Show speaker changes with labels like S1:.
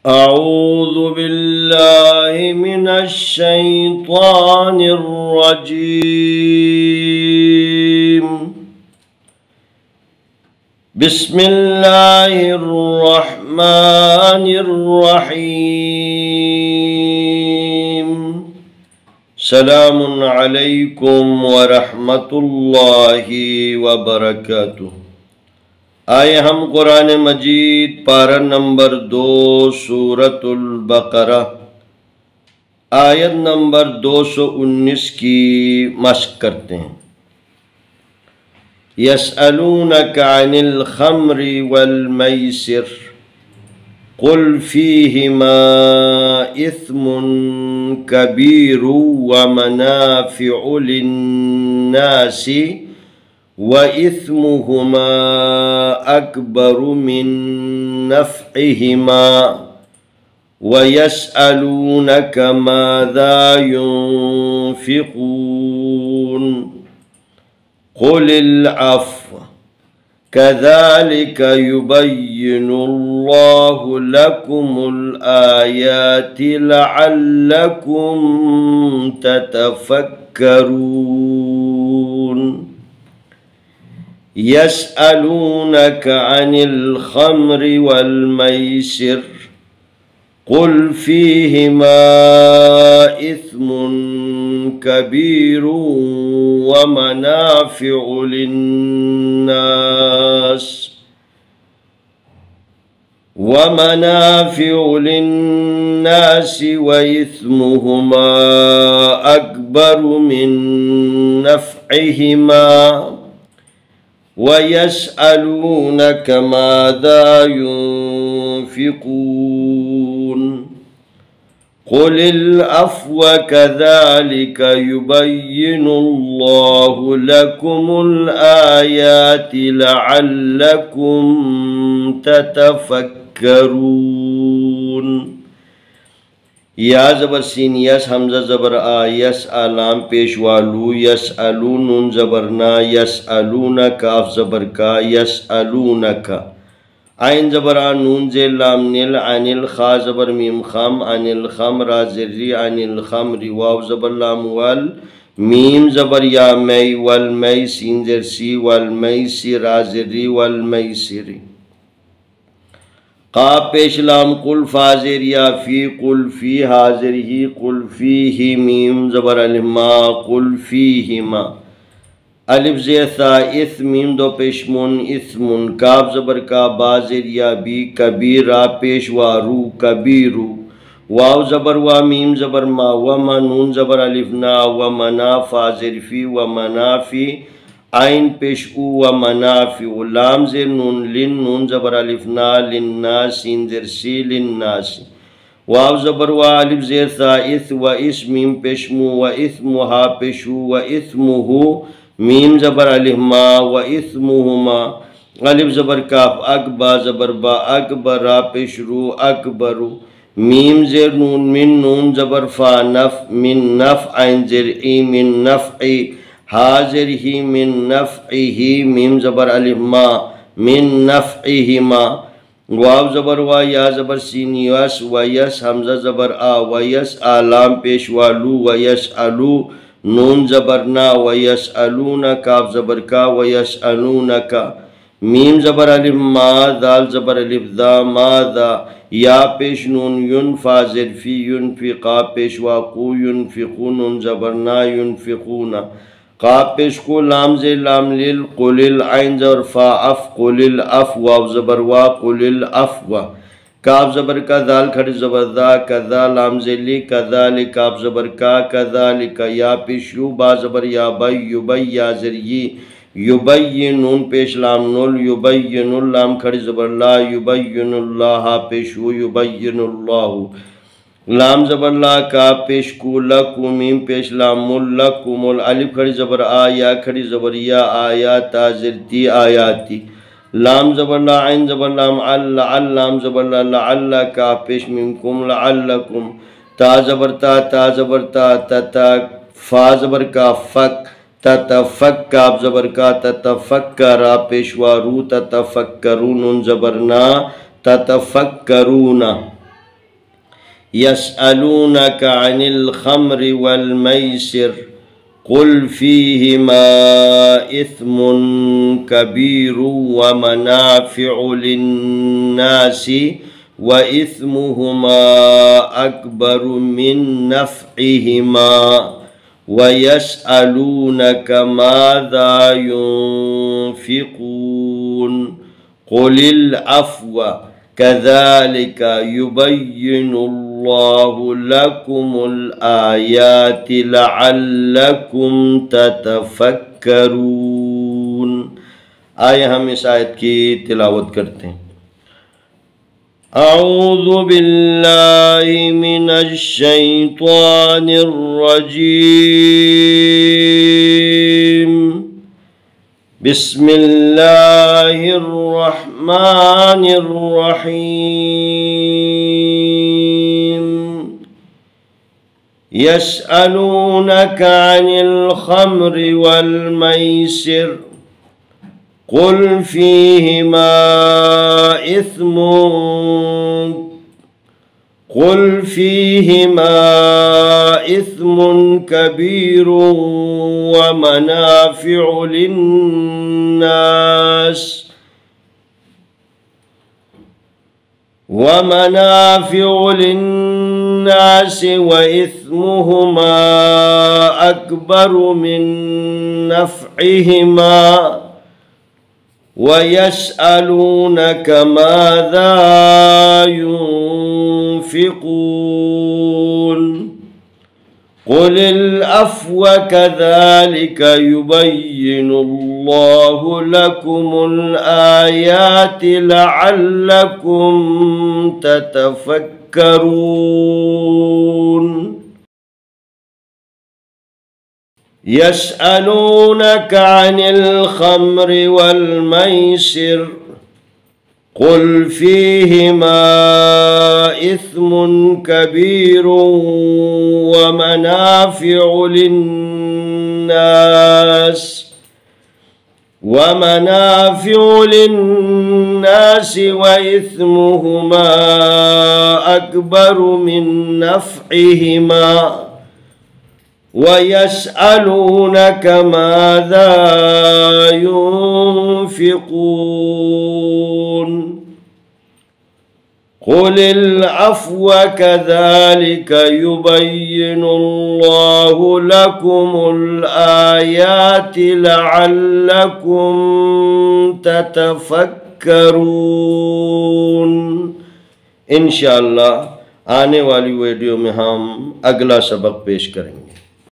S1: अऊज़ु बिल्लाहि मिनश शैतानिर रजीम। बिस्मिल्लाहिर रहमानिर रहीम। सलामुन अलैकुम व रहमतुल्लाहि व बरकातुहू। आए हम कुरान मजीद पारा नंबर 2 सूरतुल बकरा आयत नंबर 219 की मश्क करते हैं। यसअलूनका अनिल खम्रि वल मैसिर कुल फीहिमा इस्मुन कबीरु व मनाफिउ लिन्नासी व इस्मुहुमा अकबरु मिन नफ़इहिमा व यसअलूनका माज़ा युनफ़िक़ून क़ुलिल अफ़्व कज़ालिका युबय्यिनुल्लाहु लकुमुल आयाति लअल्लकुम ततफ़क्करून। यसअलूनका अनिल खम्रि वल मैसिर कुल फीहिमा इस्मुन कबीरु व मनाफिउ लिन्नास व इस्मुहुमा अकबरु मिन नफ़इहिमा व यसअलूनका माज़ा युनफ़िक़ून क़ुलिल अफ़्व कज़ालिका युबय्यिनुल्लाहु लकुमुल आयाति लअल्लकुम ततफ़क्करून। या ज़बर सीन यस हमज़ा ज़बर आ यस आलाम पेशवालू यसअलू नून ज़बर ना यसअलूना काफ ज़बर का यसअलूनका आइन ज़बर आ नून ज़े लाम निल अनिल खा ज़बर मीम खम अनिल खम रा ज़िर्री अनिल खम्रि वाव ज़बर लाम वल मीम ज़बर या मई वल मई सीन ज़र सी वल मई सी रा ज़िर्री वल मई सिरी क़ाफ पेश लाम कुल फाज़िर या फ़ी कुल फ़ी हाज़िर ही कुल फ़ी ही मीम ज़बर अलिफ मा कुल फ़ी ही मा अलिफ ज़ेसा इस मीम दो पेशमुन इस्मुन काफ ज़बर का बाज़िर या बी कबीर रा पेशवा रू कबीरू वाव ज़बर वा मीम ज़बर मा व मा नून ज़बर अलिफ ना व मना फाज़िर फ़ी व मनाफ़ी आइन पेश उ व मनाफि लाम ज़ेर नून लिन नून ज़बर अलिफ ना लिन्नास सीन ज़ेर सी लिन्नास वाव ज़बर वा अलिफ ज़ेर सा इस व इस मीम पेशमु व इस्मुहा पेशु व इस्मुहु मीम ज़बर अलिफ मा व इस्मुहुमा अलिफ ज़बर काफ अकबा ज़बर बा अकबरा पेशरू अकबरु मीम ज़ेर नून मिन नून ज़बर फा नफ़ मिन नफ़ आइन ज़ेर ई मिन नफ़ई हाज़िर ही मिन नफ़इही मीम ज़बर अलिफ मा मिन नफ़इहिमा वाव ज़बर वा या ज़बर सीन यस व यस हमज़ा ज़बर आ व यस आलाम पेश वालू व यसअलू नून ज़बर ना व यसअलूना काफ ज़बर का व यसअलूनका मीम ज़बर अलिफ मा दाल ज़बर अलिफ दा मा दा या पेश नून युन फाज़िर फ़ी युनफ़िक़ा पेश वाक़ू युनफ़िक़ू नून ज़बर ना युनफ़िक़ूना काफ पेश को लाम ज़े लाम लिल क़ुलिल आइन ज़बर फ़ा अफ़ क़ुलिल अफ़ वाव ज़बर वा क़ुलिल अफ़ वा काफ ज़बर का दाल खड़ी ज़बर दा कज़ा लाम ज़े ली कज़ालिक काफ ज़बर का कज़ालिका या पेश यू बा ज़बर या बई युबई या ज़रिये युबय्यिन नून पेश लाम नुल युबय्यिनुल लाम खड़ी ज़बर ला युबय्यिनुल्लाह पेश हु युबय्यिनुल्लाहु लाम ज़बर ला का पेश कु लकु मीम पेश लाम मुल लकुमुल अलिफ खड़ी ज़बर आ या खड़ी ज़बर या आया ताज़िरती आयाती लाम ज़बर ला आइन ज़बर लाम अल्ला लाम ज़बर ला लअल्ला का पेश मीम कुम लअल्लकुम ता ज़बर ता तता फा ज़बर का फ़क ततफ़क काफ ज़बर का ततफ़क्करा पेशवा रू ततफ़क्करून नून ज़बर ना ततफ़क्करूना यसअलूनक अनिल खम्रि वल मैसिर कुल फीहिमा इस्मुन कबीरु व मनाफिउ लिन्नासी व इस्मुहुमा अकबरु मिन नफ़इहिमा व यसअलूनक माज़ा युनफ़िक़ून क़ुलिल अफ़्व कज़ालिका युबय्यिनुल्लाहु लकुमुल आयाति लअल्लकुम ततफ़क्करून। आइए हम इस आयत की तिलावत करते हैं। अऊज़ु बिल्लाहि मिनश शैतानिर रजीम। बिस्मिल्लाहिर रहमानिर रहीम। यसअलूनक अनिल खम्रि वल मैसिर कुल फीहिमा इस्मुन कबीरुन व मनाफिउ लिन्नास व इस्मुहुमा अकबरु मिन नफ़इहिमा व यसअलूनक माज़ा युनफ़िक़ून क़ुलिल अफ़्व कज़ालिका युबय्यिनुल्लाहु लकुमुल आयाति लअल्लकुम ततफ़क्करून। यसअलूनक अनिल खम्रि वल मैसिर कुल फीहिमा इस्मुन कबीरुन व मनाफिउ लिन्नास व इस्मुहुमा अकबरु मिन नफ़इहिमा व यसअलूनक माज़ा युनफ़िक़ून क़ुलिल अफ़्व कज़ालिका युबय्यिनुल्लाहु लकुमुल आयाति लअल्लकुम ततफ़क्करून। इंशाअल्लाह आने वाली वीडियो में हम अगला सबक पेश करेंगे।